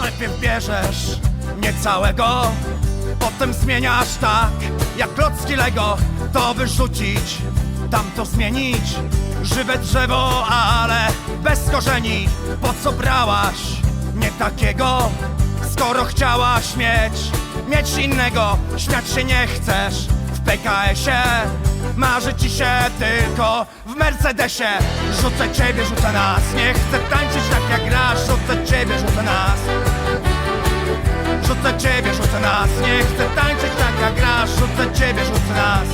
Najpierw bierzesz mnie całego, potem zmieniasz tak, jak klocki Lego. To wyrzucić, tamto zmienić, żywe drzewo, ale bez korzeni. Po co brałaś nie takiego, skoro chciałaś mieć innego? Śmiać się nie chcesz w PKS-ie, marzy ci się tylko w Mercedesie. Rzucę ciebie, rzucę nas, nie chcę tańczyć tak jak grasz. Rzucę ciebie, rzucę nas, rzucę ciebie, rzucę nas, nie chcę tańczyć tak jak grasz. Rzucę ciebie, rzucę nas.